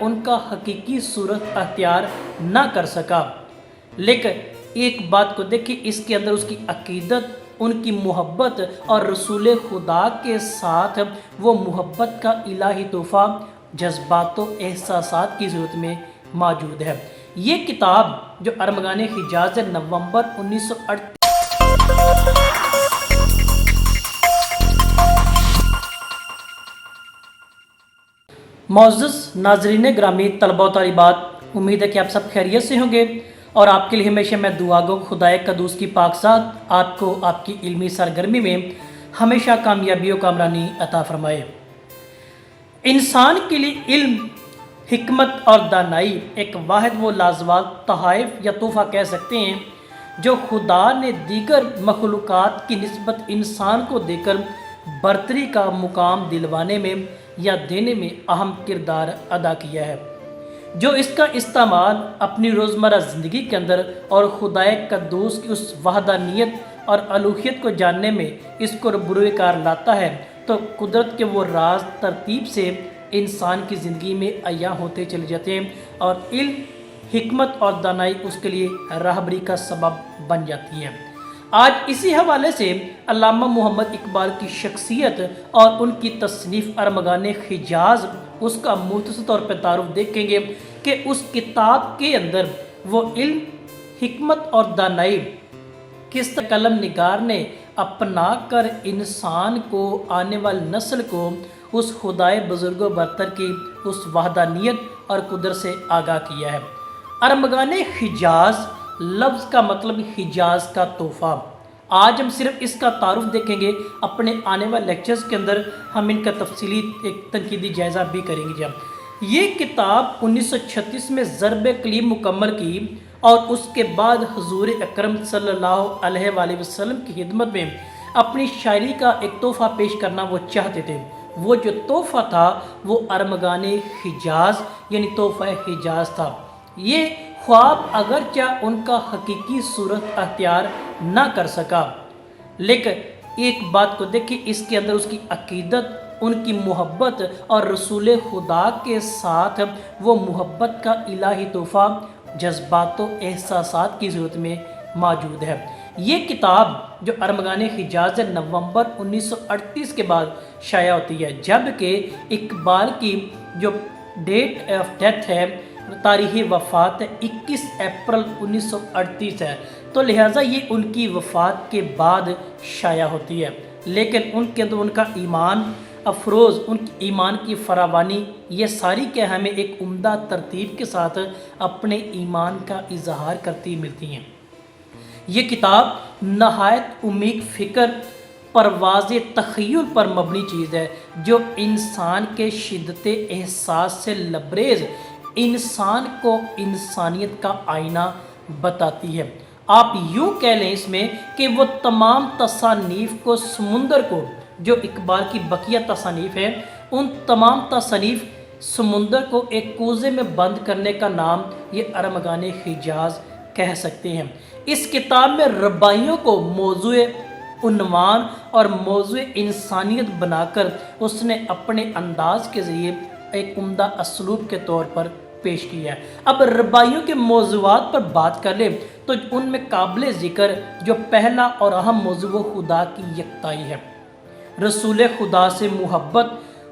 ان کا حقیقی صورت اختیار نہ کر سکا، لیکن ایک بات کو دیکھیں، اس کے اندر اس کی عقیدت، ان کی محبت اور رسول خدا کے ساتھ وہ محبت کا الہی تحفہ جذبات و احساسات کی صورت میں موجود ہے۔ یہ کتاب جو ارمغان حجاز نومبر 1938 معزز ناظرین گرامی، طلبہ و طالبات، امید ہے کہ آپ سب خیریت سے ہوں گے اور آپ کے لیے ہمیشہ میں دعا گو خدائے قدوس کی پاک ذات آپ کو آپ کی علمی سرگرمی میں ہمیشہ کامیابی و کامرانی عطا فرمائے۔ انسان کے لیے علم، حکمت اور دانائی ایک واحد و لازوال تحائف یا تحفہ کہہ سکتے ہیں جو خدا نے دیگر مخلوقات کی نسبت انسان کو دے کر برتری کا مقام دلوانے میں یا دینے میں اہم کردار ادا کیا ہے، جو اس کا استعمال اپنی روزمرہ زندگی کے اندر اور خدائے قدوس کی اس وحدانیت اور الوہیت کو جاننے میں اس کو بروئے کار لاتا ہے، تو قدرت کے وہ راز ترتیب سے انسان کی زندگی میں عیاں ہوتے چلے جاتے ہیں اور علم، حکمت اور دانائی اس کے لیے راہبری کا سبب بن جاتی ہے۔ آج اسی حوالے سے علامہ محمد اقبال کی شخصیت اور ان کی تصنیف ارمغان حجاز، اس کا مختصر طور پہ تعارف دیکھیں گے کہ اس کتاب کے اندر وہ علم، حکمت اور دانائی کس طرح قلم نگار نے اپنا کر انسان کو، آنے والی نسل کو اس خدائے بزرگ و برتر کی اس وحدانیت اور قدرت سے آگاہ کیا ہے۔ ارمغان حجاز لفظ کا مطلب حجاز کا تحفہ۔ آج ہم صرف اس کا تعارف دیکھیں گے، اپنے آنے والے لیکچرز کے اندر ہم ان کا تفصیلی ایک تنقیدی جائزہ بھی کریں گے۔ یہ کتاب 1936 میں ضرب کلیم مکمل کی اور اس کے بعد حضور اکرم صلی اللہ علیہ وآلہ وسلم کی خدمت میں اپنی شاعری کا ایک تحفہ پیش کرنا وہ چاہتے تھے۔ وہ جو تحفہ تھا وہ ارمغان حجاز یعنی تحفہ حجاز تھا۔ یہ خواب اگرچہ ان کا حقیقی صورت اختیار نہ کر سکا، لیکن ایک بات کو دیکھیں، اس کے اندر اس کی عقیدت، ان کی محبت اور رسول خدا کے ساتھ وہ محبت کا الہی تحفہ جذبات و احساسات کی صورت میں موجود ہے۔ یہ کتاب جو ارمغان حجاز نومبر 1938 کے بعد شائع ہوتی ہے، جبکہ اقبال کی جو ڈیٹ آف ڈیتھ ہے، تاریخ وفات 21 اپریل 1938 ہے، تو لہٰذا یہ ان کی وفات کے بعد شائع ہوتی ہے، لیکن ان کے اندر ان کا ایمان افروز، ان کی ایمان کی فراوانی، یہ ساری کہ ہمیں ایک عمدہ ترتیب کے ساتھ اپنے ایمان کا اظہار کرتی ملتی ہیں۔ یہ کتاب نہایت عمیق فکر، پرواز تخیل پر مبنی چیز ہے، جو انسان کے شدت احساس سے لبریز انسان کو انسانیت کا آئینہ بتاتی ہے۔ آپ یوں کہہ لیں اس میں کہ وہ تمام تصانیف کو، سمندر کو، جو اقبال کی بقیہ تصانیف ہیں، ان تمام تصانیف سمندر کو ایک کوزے میں بند کرنے کا نام یہ ارمغان حجاز کہہ سکتے ہیں۔ اس کتاب میں ربائیوں کو موضوع عنوان اور موضوع انسانیت بنا کر اس نے اپنے انداز کے ذریعے ایک عمدہ اسلوب کے طور پر پیش کیا ہے۔ اب ربائیوں کے موضوعات پر بات کر لیں تو ان میں قابل ذکر جو پہلا اور اہم موضوع وہ خدا کی یکتائی ہے، رسول خدا سے محبت،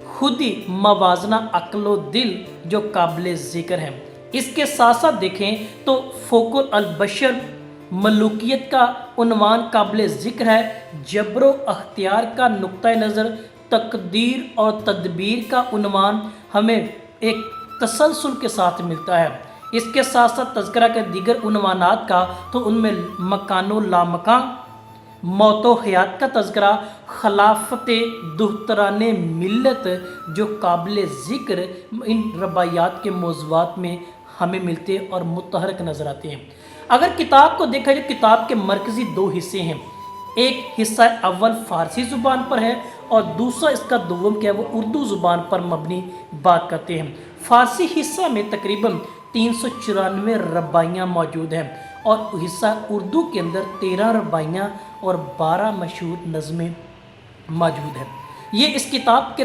خودی، موازنہ عقل و دل جو قابل ذکر ہے۔ اس کے ساتھ ساتھ دیکھیں تو فوق البشر، ملوکیت کا عنوان قابل ذکر ہے، جبر و اختیار کا نقطہ نظر، تقدیر اور تدبیر کا عنوان ہمیں ایک تسلسل کے ساتھ ملتا ہے۔ اس کے ساتھ ساتھ تذکرہ کے دیگر عنوانات کا تو ان میں مکان و لامکان، موت و حیات کا تذکرہ، خلافت دختران ملت جو قابل ذکر ان رباعیات کے موضوعات میں ہمیں ملتے اور متحرک نظر آتے ہیں۔ اگر کتاب کو دیکھا جائے، کتاب کے مرکزی دو حصے ہیں، ایک حصہ اول فارسی زبان پر ہے اور دوسرا اس کا دوم کیا ہے وہ اردو زبان پر مبنی بات کرتے ہیں۔ فارسی حصہ میں تقریباً 394 رباعیاں موجود ہیں اور حصہ اردو کے اندر 13 رباعیاں اور 12 مشہور نظمیں موجود ہیں۔ یہ اس کتاب کے